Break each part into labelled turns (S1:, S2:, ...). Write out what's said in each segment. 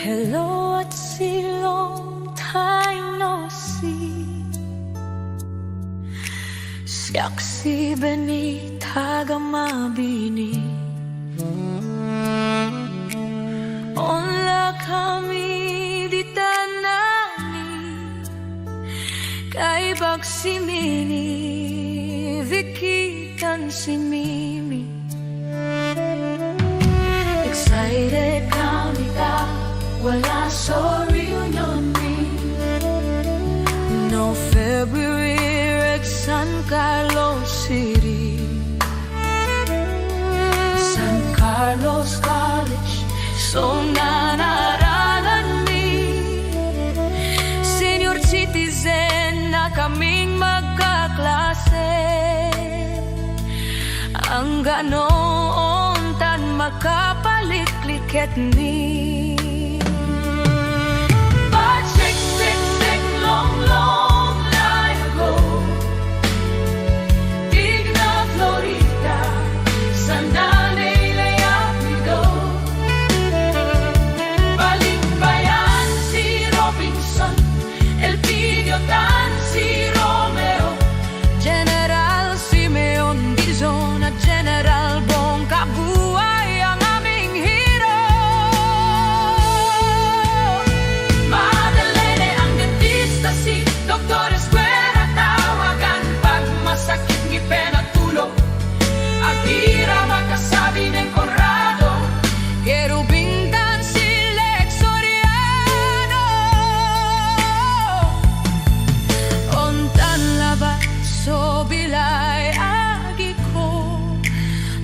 S1: Hello at see, long time no see. Siaksi beni taga mabini. Onla kami di tanani. Kay bagsimini vikitan si Mimi. Excited kami ka wala sa reunion ni. No February at San Carlos City. San Carlos College so nanaralan ni. Senior citizen na kaming magkaklase. Ang ganoon tan makapalikliket ni.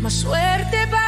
S1: Maswerte ba